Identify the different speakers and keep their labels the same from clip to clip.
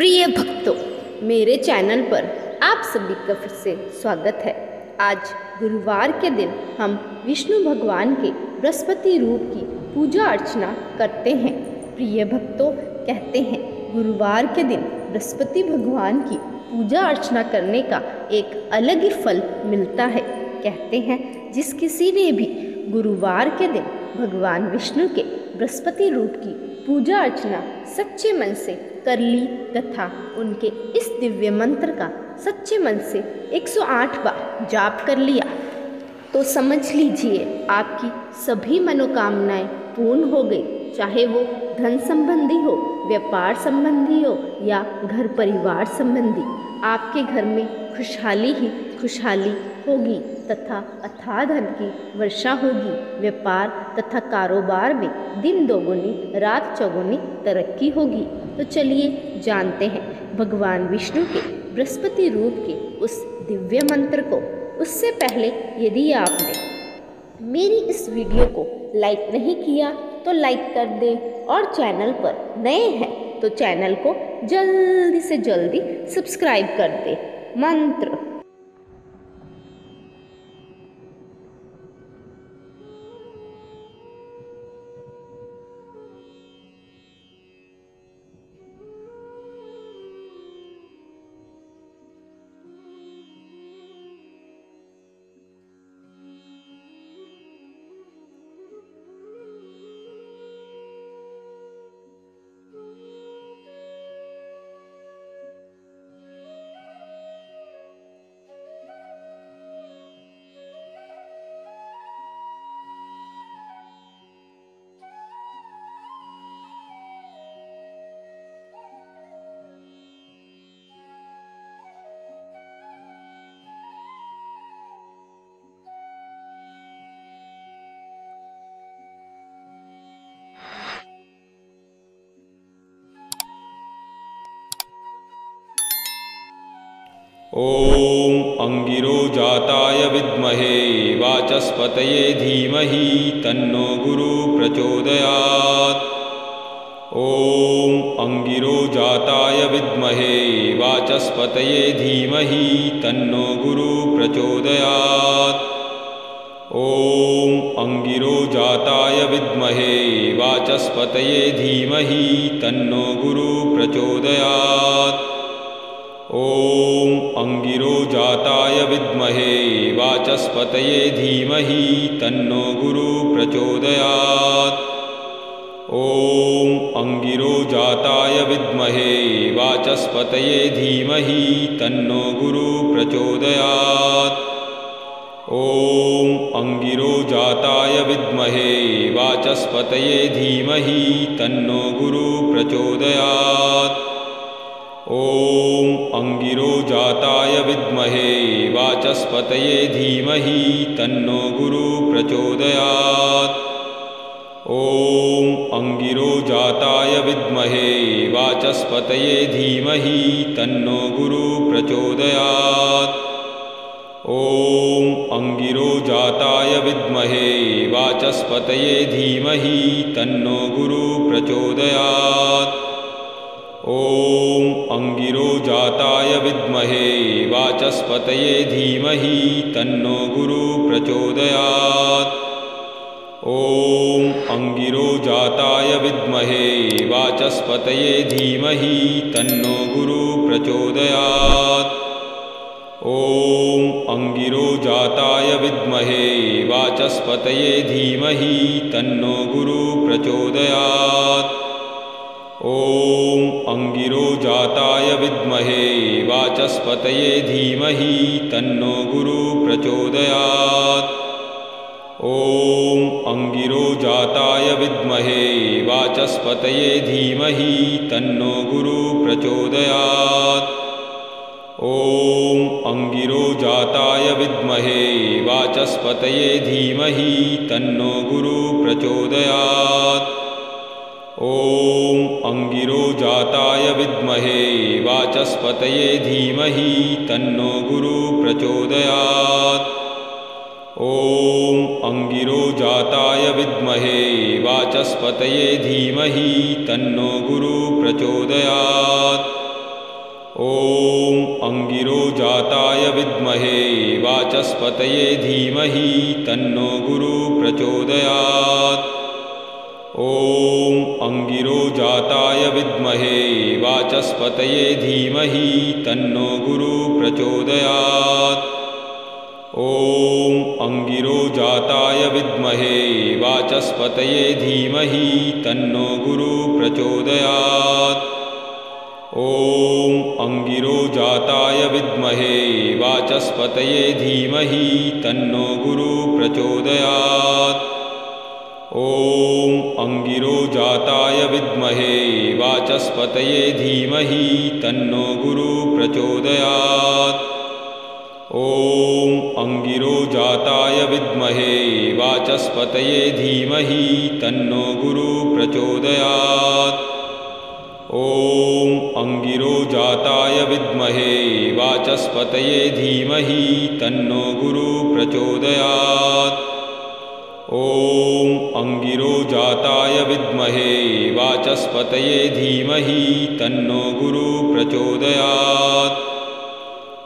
Speaker 1: प्रिय भक्तों, मेरे चैनल पर आप सभी का फिर से स्वागत है। आज गुरुवार के दिन हम विष्णु भगवान के बृहस्पति रूप की पूजा अर्चना करते हैं। प्रिय भक्तों, कहते हैं गुरुवार के दिन बृहस्पति भगवान की पूजा अर्चना करने का एक अलग ही फल मिलता है। कहते हैं जिस किसी ने भी गुरुवार के दिन भगवान विष्णु के बृहस्पति रूप की पूजा अर्चना सच्चे मन से कर ली तथा उनके इस दिव्य मंत्र का सच्चे मन से 108 बार जाप कर लिया तो समझ लीजिए आपकी सभी मनोकामनाएं पूर्ण हो गई। चाहे वो धन संबंधी हो, व्यापार संबंधी हो या घर परिवार संबंधी, आपके घर में खुशहाली ही खुशहाली होगी तथा अथाह धन की वर्षा होगी। व्यापार तथा कारोबार में दिन दोगुनी रात चौगुनी तरक्की होगी। तो चलिए जानते हैं भगवान विष्णु के बृहस्पति रूप के उस दिव्य मंत्र को। उससे पहले यदि आपने मेरी इस वीडियो को लाइक नहीं किया तो लाइक कर दें और चैनल पर नए हैं तो चैनल को जल्दी से जल्दी सब्सक्राइब कर दें। मंत्र।
Speaker 2: ॐ अंगिरोजाताय विद्महे वाचस्पतये धीमहि तन्नो गुरु प्रचोदयात्। ॐ अंगिरोजाताय विद्महे वाचस्पतये धीमहि तन्नो गुरु प्रचोदयात्। ॐ अंगिरोजाताय विद्महे वाचस्पतये धीमहि तन्नो गुरु प्रचोदयात्। ॐ अंगिरोजाताय विद्महे वाचस्पतये धीमहि तन्नो गुरु प्रचोदयात्। ॐ अंगिरोजाताय विद्महे वाचस्पतये धीमहि तन्नो गुरु प्रचोदयात्। ॐ अंगिरोजाताय विद्महे वाचस्पतये धीमहि तन्नो गुरु प्रचोदयात्। ॐ अंगिरोजाताय विद्महे वाचस्पतये धीमहि तन्नो गुरु प्रचोदयात्। ॐ अंगिरोजाताय विद्महे वाचस्पतये धीमहि तन्नो गुरु प्रचोदयात्। ॐ अंगिरोजाताय विद्महे वाचस्पतये धीमहि तन्नो गुरु प्रचोदयात्। ॐ अंगिरोजाताय विद्महे वाचस्पतये धीमहि तन्नो गुरु प्रचोदयात्। ॐ अंगिरोजाताय विद्महे वाचस्पतये धीमहि तन्नो गुरु प्रचोदयात्। ॐ अंगिरोजाताय विद्महे वाचस्पतये धीमहि तन्नो गुरु प्रचोदयात्। ॐ अंगिरोजाताय विद्महे वाचस्पतये धीमहि तन्नो गुरु प्रचोदयात्। ॐ अंगिरोजाताय विद्महे वाचस्पतये धीमहि तन्नो गुरु प्रचोदयात्। ॐ अंगिरोजाताय विद्महे वाचस्पतये धीमहि तन्नो गुरु प्रचोदयात्। ॐ अंगिरोजाताय विद्महे वाचस्पतये धीमहि तन्नो गुरु प्रचोदयात्। ॐ अंगिरोजाताय विद्महे वाचस्पतये धीमहि तन्नो गुरु प्रचोदयात्। ॐ अंगिरोजाताय विद्महे वाचस्पतये धीमहि तन्नो गुरुः प्रचोदयात्। ॐ अंगिरोजाताय विद्महे वाचस्पतये धीमहि तन्नो गुरुः प्रचोदयात्। ॐ अंगिरोजाताय विद्महे वाचस्पतये धीमहि तन्नो गुरुः प्रचोदयात्। ॐ अंगिरोजाताय विद्महे वाचस्पतये धीमहि तन्नो गुरुः प्रचोदयात्। ॐ अंगिरोजाताय विद्महे वाचस्पतये धीमहि तन्नो गुरुः प्रचोदयात्। ॐ अंगिरोजाताय विद्महे वाचस्पतये धीमहि तन्नो गुरुः प्रचोदयात्। ॐ अंगिरोजाताय विद्महे वाचस्पतये धीमहि तन्नो गुरुः प्रचोदयात्। ॐ अंगिरोजाताय विद्महे वाचस्पतये धीमहि तन्नो गुरुः प्रचोदयात्।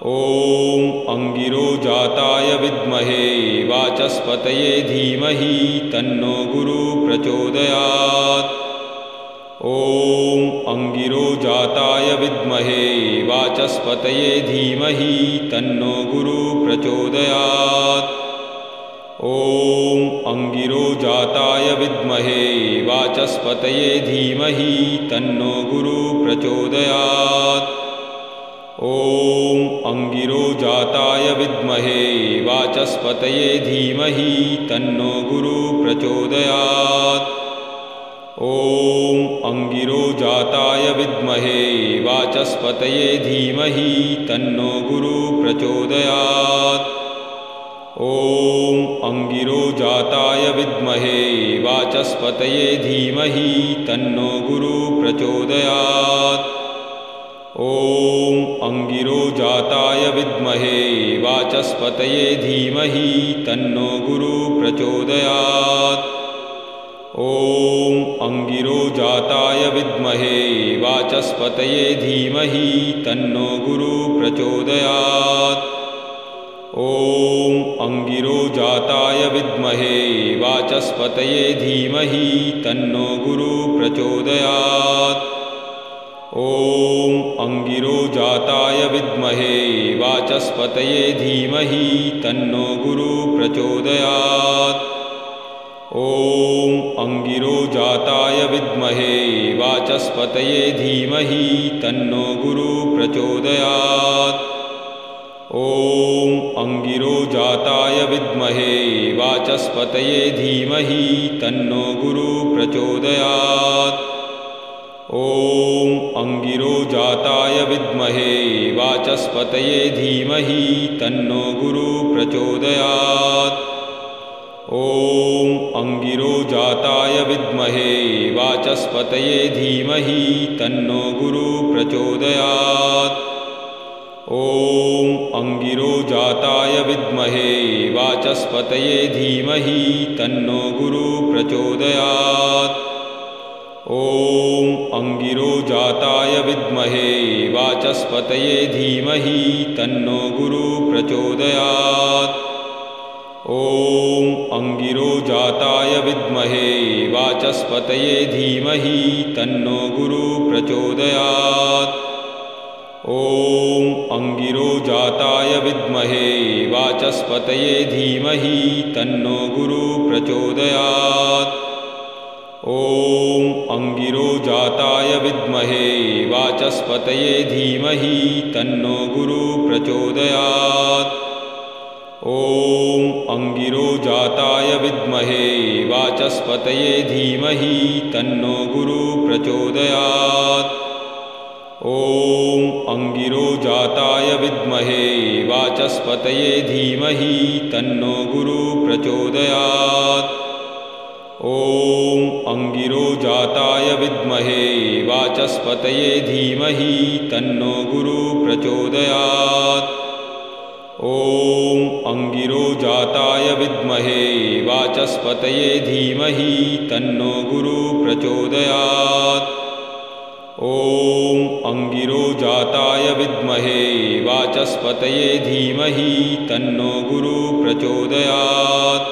Speaker 2: ॐ अंगिरोजाताय विद्महे वाचस्पतये धीमहि तन्नो गुरुः प्रचोदयात्। ॐ अंगिरोजाताय विद्महे वाचस्पतये धीमहि तन्नो गुरुः प्रचोदयात्। ॐ अंगिरोजाताय विद्महे वाचस्पतये धीमहि तन्नो गुरुः प्रचोदयात्। ॐ अंगिरोजाताय विद्महे वाचस्पतये धीमहि तन्नो गुरुः प्रचोदयात्। ॐ अंगिरोजाताय विद्महे वाचस्पतये धीमहि तन्नो गुरुः प्रचोदयात्। ॐ अंगिरोजाताय विद्महे वाचस्पतये धीमहि तन्नो गुरुः प्रचोदयात्। ॐ अंगिरोजाताय विद्महे वाचस्पतये धीमहि तन्नो गुरुः प्रचोदयात्। ॐ अंगिरोजाताय विद्महे वाचस्पतये धीमहि तन्नो गुरुः प्रचोदयात्। ॐ अंगिरोजाताय विद्महे वाचस्पतये धीमहि तन्नो गुरुः प्रचोदयात्। ॐ अंगिरोजाताय विद्महे वाचस्पतये धीमहि तन्नो गुरुः प्रचोदयात्। ॐ अंगिरोजाताय विद्महे वाचस्पतये धीमहि तन्नो गुरुः प्रचोदयात्। ॐ अंगिरोजाताय विद्महे वाचस्पतये धीमहि तन्नो गुरुः प्रचोदयात्। ॐ अंगिरोजाताय विद्महे वाचस्पतये धीमहि तन्नो गुरुः प्रचोदयात्। ॐ अंगिरोजाताय विद्महे वाचस्पतये धीमहि तन्नो गुरुः प्रचोदयात्। ॐ अंगिरोजाताय विद्महे वाचस्पतये धीमहि तन्नो गुरुः प्रचोदयात्। ॐ अंगिरोजाताय विद्महे वाचस्पतये धीमहि तन्नो गुरुः प्रचोदयात्। ॐ अंगिरोजाताय विद्महे वाचस्पतये धीमहि तन्नो गुरुः प्रचोदयात्। ॐ अंगिरोजाताय विद्महे वाचस्पतये धीमहि तन्नो गुरुः प्रचोदयात्। ॐ अंगिरोजाताय विद्महे वाचस्पतये धीमहि तन्नो गुरुः प्रचोदयात्। ॐ अंगिरोजाताय विद्महे वाचस्पतये धीमहि तन्नो गुरुः प्रचोदयात्। ॐ अंगिरोजाताय विद्महे वाचस्पतये धीमहि तन्नो गुरुः प्रचोदयात्। ॐ अंगिरोजाताय विद्महे वाचस्पतये धीमहि तन्नो गुरुः प्रचोदयात्। ॐ अंगिरोजाताय विद्महे वाचस्पतये धीमहि तन्नो गुरुः प्रचोदयात्। ॐ अङ्गिरोजाताय विद्महे वाचस्पतये धीमहि तन्नो गुरुः प्रचोदयात्।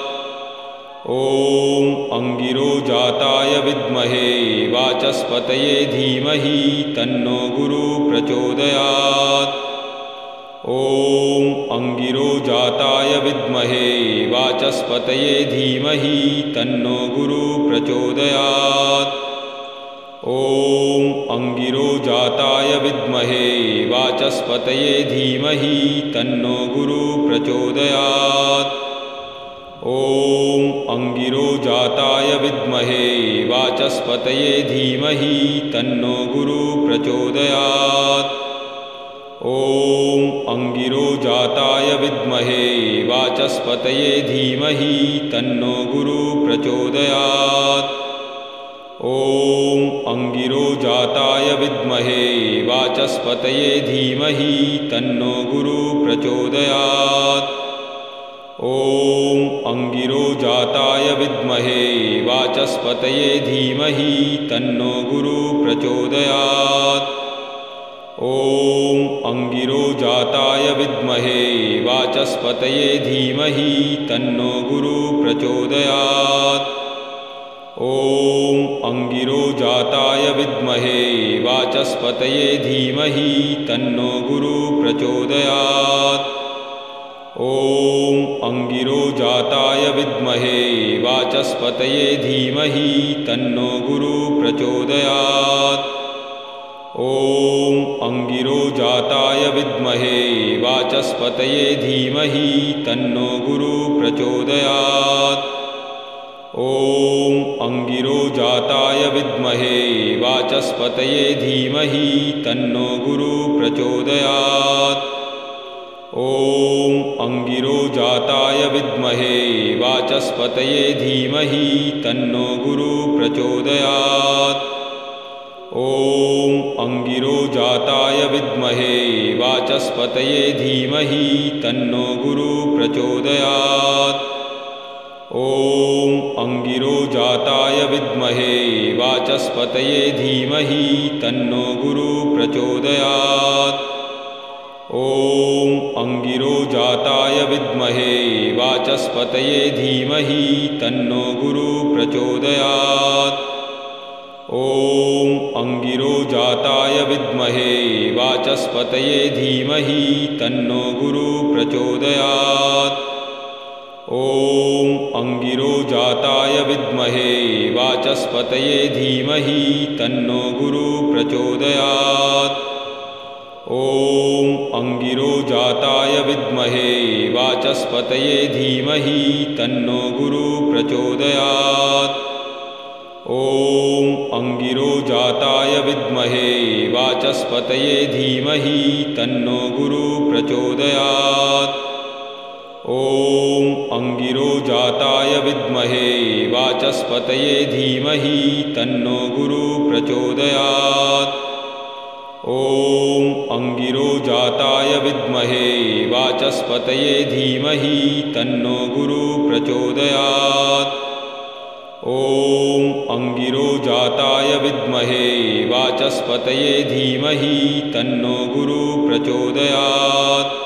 Speaker 2: ॐ अङ्गिरोजाताय विद्महे वाचस्पतये धीमहि तन्नो गुरुः प्रचोदयात्। ॐ अङ्गिरोजाताय विद्महे वाचस्पतये धीमहि तन्नो गुरुः प्रचोदयात्। ॐ अङ्गिरोजाताय विद्महे वाचस्पतये धीमहि तन्नो गुरुः प्रचोदयात्। ॐ अङ्गिरोजाताय विद्महे वाचस्पतये धीमहि तन्नो गुरुः प्रचोदयात्। ॐ अङ्गिरोजाताय विद्महे वाचस्पतये धीमहि तन्नो गुरुः प्रचोदयात्। ॐ अङ्गिरोजाताय विद्महे वाचस्पतये धीमहि तन्नो गुरुः प्रचोदयात्। ॐ अङ्गिरोजाताय विद्महे वाचस्पतये धीमहि तन्नो गुरुः प्रचोदयात्। ॐ अङ्गिरोजाताय विद्महे वाचस्पतये धीमहि तन्नो गुरुः प्रचोदयात्। ॐ अङ्गिरोजाताय विद्महे वाचस्पतये धीमहि तन्नो गुरुः प्रचोदयात्। ॐ अङ्गिरोजाताय विद्महे वाचस्पतये धीमहि तन्नो गुरुः प्रचोदयात्। ॐ अङ्गिरोजाताय विद्महे वाचस्पतये धीमहि तन्नो गुरुः प्रचोदयात्। ॐ अङ्गिरोजाताय विद्महे वाचस्पतये धीमहि तन्नो गुरुः प्रचोदयात्। ॐ अङ्गिरोजाताय विद्महे वाचस्पतये धीमहि तन्नो गुरुः प्रचोदयात्। ॐ अङ्गिरोजाताय विद्महे वाचस्पतये धीमहि तन्नो गुरुः प्रचोदयात्। ॐ अङ्गिरोजाताय विद्महे वाचस्पतये धीमहि तन्नो गुरुः प्रचोदयात्। ॐ अङ्गिरोजाताय विद्महे वाचस्पतये धीमहि तन्नो गुरुः प्रचोदयात्। ॐ अङ्गिरोजाताय विद्महे वाचस्पतये धीमहि तन्नो गुरुः प्रचोदयात्। ॐ अङ्गिरोजाताय विद्महे वाचस्पतये धीमहि तन्नो गुरुः प्रचोदयात्। ॐ अङ्गिरोजाताय विद्महे वाचस्पतये धीमहि तन्नो गुरुः प्रचोदयात्। ॐ अङ्गिरोजाताय विद्महे वाचस्पतये धीमहि तन्नो गुरुः प्रचोदयात्। ॐ अङ्गिरोजाताय विद्महे वाचस्पतये धीमहि तन्नो गुरुः प्रचोदयात्। ॐ अङ्गिरोजाताय विद्महे वाचस्पतये धीमहि तन्नो गुरुः प्रचोदयात्। ॐ अङ्गिरोजाताय विद्महे वाचस्पतये धीमहि तन्नो गुरुः प्रचोदयात्।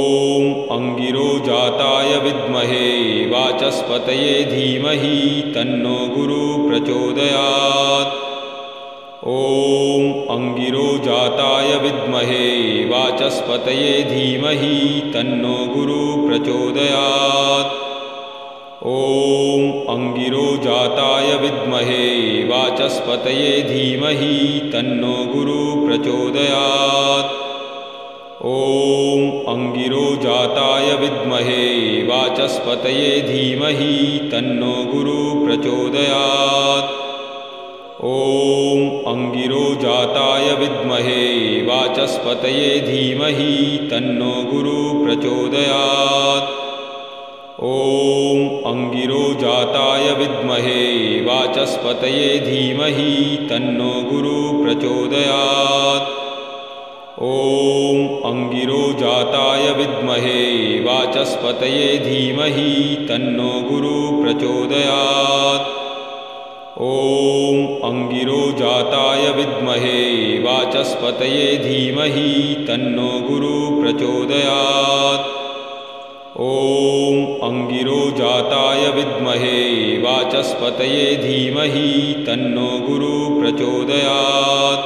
Speaker 2: ॐ अङ्गिरोजाताय विद्महे वाचस्पतये धीमहि तन्नो गुरुः प्रचोदयात्। ॐ अङ्गिरोजाताय विद्महे वाचस्पतये धीमहि तन्नो गुरुः प्रचोदयात्। ॐ अङ्गिरोजाताय विद्महे वाचस्पतये धीमहि तन्नो गुरुः प्रचोदयात्। ॐ अङ्गिरोजाताय विद्महे वाचस्पतये धीमहि तन्नो गुरुः प्रचोदयात्। ॐ अङ्गिरोजाताय विद्महे वाचस्पतये धीमहि तन्नो गुरुः प्रचोदयात्। ॐ अङ्गिरोजाताय विद्महे वाचस्पतये धीमहि तन्नो गुरुः प्रचोदयात्। ॐ अङ्गिरोजाताय विद्महे वाचस्पतये धीमहि तन्नो गुरुः प्रचोदयात्। ॐ अंगिरोजाताय विद्महे वाचस्पतये धीमहि तन्नो गुरुः प्रचोदयात्। ॐ अंगिरोजाताय विद्महे वाचस्पतये धीमहि तन्नो गुरुः प्रचोदयात्।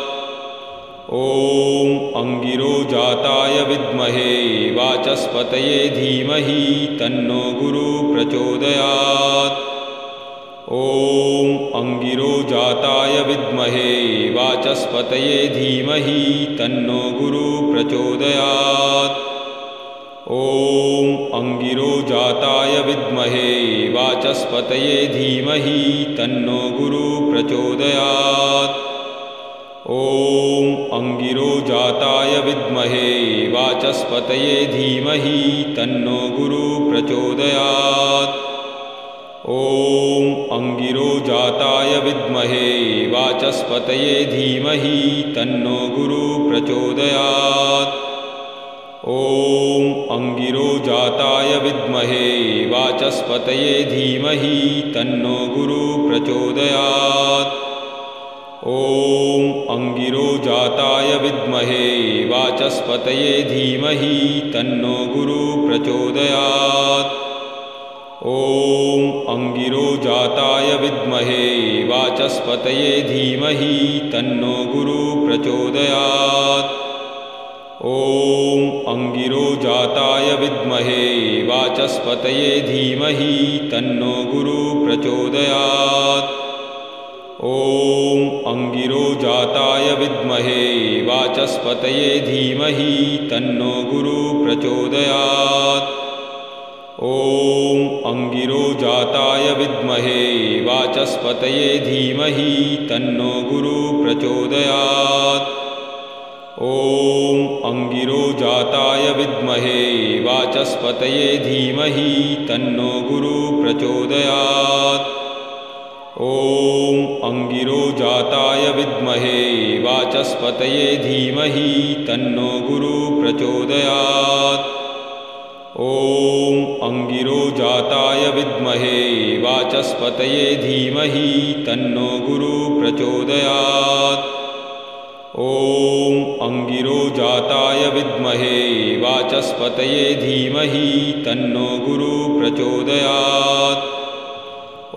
Speaker 2: ॐ अंगिरोजाताय विद्महे वाचस्पतये धीमहि तन्नो गुरुः प्रचोदयात्। ॐ अंगिरोजाताय विद्महे वाचस्पतये धीमहि तन्नो गुरुः प्रचोदयात्। ॐ अंगिरोजाताय विद्महे वाचस्पतये धीमहि तन्नो गुरुः प्रचोदयात्। ॐ अंगिरोजाताय विद्महे वाचस्पतये धीमहि तन्नो गुरुः प्रचोदयात्। ॐ अंगिरोजाताय विद्महे वाचस्पतये धीमहि तन्नो गुरुः प्रचोदयात्। ॐ अंगिरोजाताय विद्महे वाचस्पतये धीमहि तन्नो गुरुः प्रचोदयात्। ॐ अंगिरोजाताय विद्महे वाचस्पतये धीमहि तन्नो गुरुः प्रचोदयात्। ॐ अंगिरोजाताय विद्महे वाचस्पतये धीमहि तन्नो गुरुः प्रचोदयात्। ॐ अंगिरोजाताय विद्महे वाचस्पतये धीमहि तन्नो गुरुः प्रचोदयात्। ॐ अंगिरोजाताय विद्महे वाचस्पतये धीमहि तन्नो गुरुः प्रचोदयात्। ॐ अंगिरोजाताय विद्महे वाचस्पतये धीमहि तन्नो गुरुः प्रचोदयात्। ॐ अंगिरोजाताय विद्महे वाचस्पतये धीमहि तन्नो गुरुः प्रचोदयात्। ॐ अंगिरोजाताय विद्महे वाचस्पतये धीमहि तन्नो गुरुः प्रचोदयात्। ॐ अंगिरोजाताय विद्महे वाचस्पतये धीमहि तन्नो गुरुः प्रचोदयात्। ॐ अंगिरोजाताय विद्महे वाचस्पतये धीमहि तन्नो गुरुः प्रचोदयात्।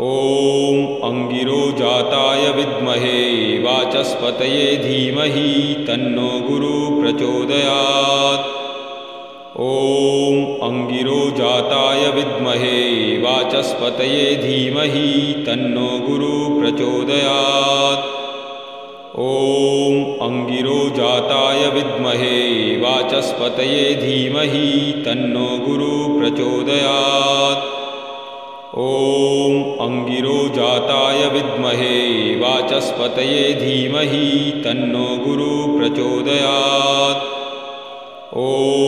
Speaker 2: ॐ अंगिरोजाताय विद्महे वाचस्पतये धीमहि तन्नो गुरुः प्रचोदयात्। ॐ अंगिरोजाताय विद्महे वाचस्पतये धीमहि तन्नो गुरुः प्रचोदयात्। ॐ अंगिरोजाताय विद्महे वाचस्पतये धीमहि तन्नो गुरुः प्रचोदयात्। ॐ अंगिरोजाताय विद्महे वाचस्पतये धीमहि तन्नो गुरुः प्रचोदयात्। ॐ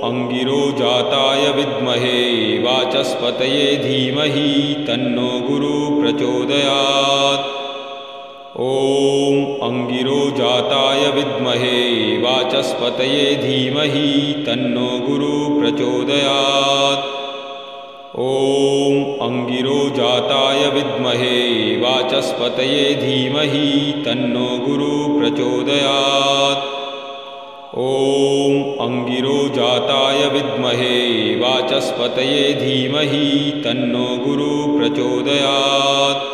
Speaker 2: अंगिरोजाताय विद्महे वाचस्पतये धीमहि तन्नो गुरुः प्रचोदयात्। ॐ अंगिरोजाताय विद्महे वाचस्पतये धीमहि तन्नो गुरुः प्रचोदयात्। ॐ अंगिरोजाताय विद्महे वाचस्पतये धीमहि तन्नो गुरुः प्रचोदयात्। ॐ अंगिरोजाताय विद्महे वाचस्पतये धीमहि तन्नो गुरुः प्रचोदयात्।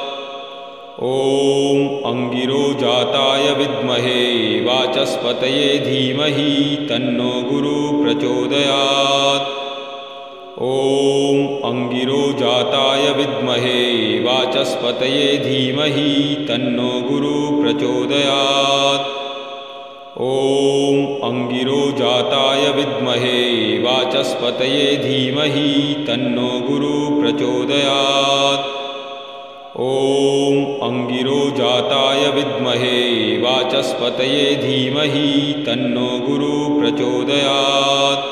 Speaker 2: ॐ अंगिरोजाताय विद्महे वाचस्पतये धीमहि तन्नो गुरुः प्रचोदयात्। ॐ अंगिरोजाताय विद्महे वाचस्पतये धीमहि तन्नो गुरुः प्रचोदयात्। ॐ अंगिरोजाताय विद्महे वाचस्पतये धीमहि तन्नो गुरुः प्रचोदयात्। ॐ अंगिरोजाताय विद्महे वाचस्पतये धीमहि तन्नो गुरुः प्रचोदयात्।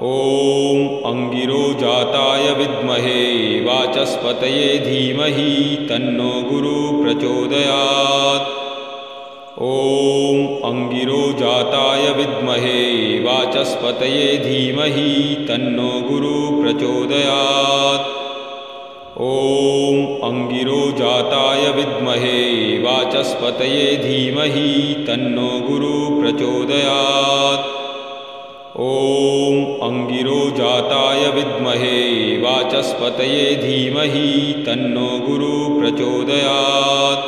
Speaker 2: ॐ अंगिरोजाताय विद्महे वाचस्पतये धीमहि तन्नो गुरुः प्रचोदयात्। ॐ अंगिरोजाताय विद्महे वाचस्पतये धीमहि तन्नो गुरुः प्रचोदयात्। ॐ अङ्गिरोजाताय विद्महे वाचस्पतये धीमहि तन्नो गुरुः प्रचोदयात्। ॐ अङ्गिरोजाताय विद्महे वाचस्पतये धीमहि तन्नो गुरुः प्रचोदयात्।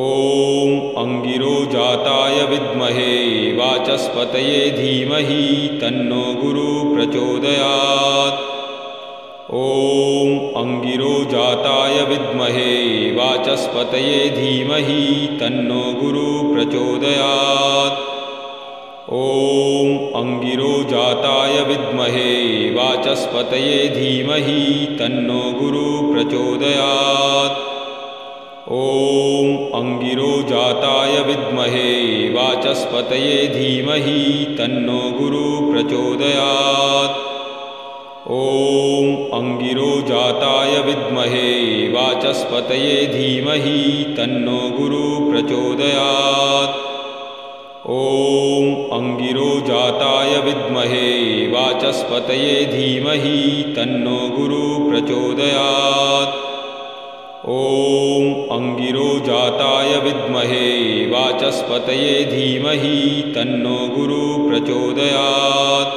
Speaker 2: ॐ अङ्गिरोजाताय विद्महे वाचस्पतये धीमहि तन्नो गुरुः प्रचोदयात्। ॐ अङ्गिरोजाताय विद्महे वाचस्पतये धीमहि तन्नो गुरुः प्रचोदयात्। ॐ अङ्गिरोजाताय विद्महे वाचस्पतये धीमहि तन्नो गुरुः प्रचोदयात्। ॐ अङ्गिरोजाताय विद्महे वाचस्पतये धीमहि तन्नो गुरुः प्रचोदयात्। ॐ अङ्गिरोजाताय विद्महे वाचस्पतये धीमहि तन्नो गुरुः प्रचोदयात्। ॐ अङ्गिरोजाताय विद्महे वाचस्पतये धीमहि तन्नो गुरुः प्रचोदयात्। ॐ अङ्गिरोजाताय विद्महे वाचस्पतये धीमहि तन्नो गुरुः प्रचोदयात्।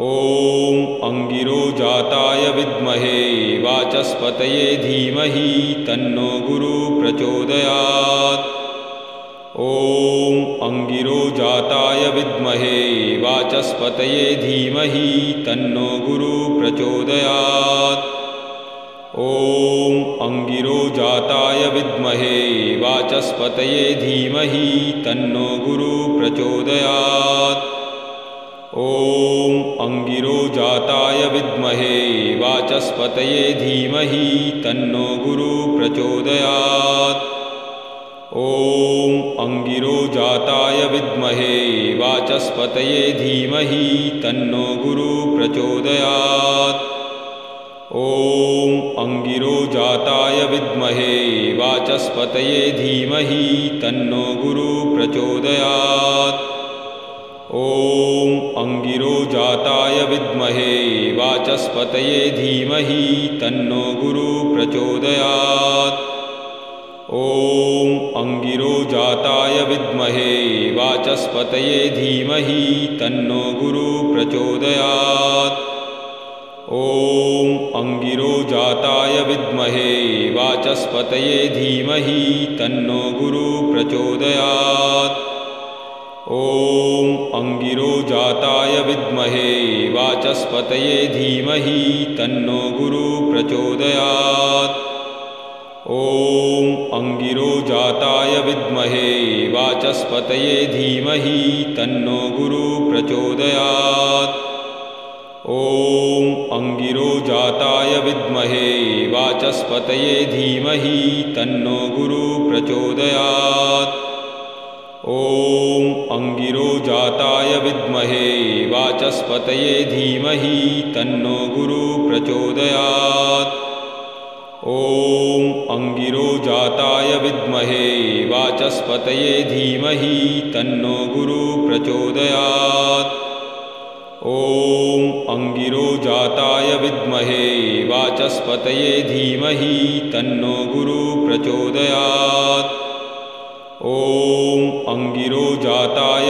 Speaker 2: ॐ अङ्गिरोजाताय विद्महे वाचस्पतये धीमहि तन्नो गुरुः प्रचोदयात्। ॐ अङ्गिरोजाताय विद्महे वाचस्पतये धीमहि तन्नो गुरुः प्रचोदयात्। ॐ अङ्गिरोजाताय विद्महे वाचस्पतये धीमहि तन्नो गुरुः प्रचोदयात्। ॐ अङ्गिरोजाताय विद्महे वाचस्पतये धीमहि तन्नो गुरुः प्रचोदयात्। ॐ अङ्गिरोजाताय विद्महे वाचस्पतये धीमहि तन्नो गुरुः प्रचोदयात्। ॐ अङ्गिरोजाताय विद्महे वाचस्पतये धीमहि तन्नो गुरुः प्रचोदयात्। ॐ अङ्गिरोजाताय विद्महे वाचस्पतये धीमहि तन्नो गुरुः प्रचोदयात्। ॐ अङ्गिरोजाताय विद्महे वाचस्पतये धीमहि तन्नो गुरुः प्रचोदयात्। ॐ अङ्गिरोजाताय विद्महे वाचस्पतये धीमहि तन्नो गुरुः प्रचोदयात्। ॐ अङ्गिरोजाताय विद्महे वाचस्पतये धीमहि तन्नो गुरुः प्रचोदयात्। ॐ अङ्गिरोजाताय विद्महे वाचस्पतये धीमहि तन्नो गुरुः प्रचोदयात्। ॐ अङ्गिरोजाताय विद्महे वाचस्पतये धीमहि तन्नो गुरुः प्रचोदयात्। ॐ अङ्गिरोजाताय विद्महे वाचस्पतये धीमहि तन्नो गुरुः प्रचोदयात्। ॐ अङ्गिरोजाताय विद्महे वाचस्पतये धीमहि तन्नो गुरुः प्रचोदयात्। ॐ अङ्गिरोजाताय विद्महे वाचस्पतये धीमहि तन्नो गुरुः प्रचोदयात्। ॐ अङ्गिरोजाताय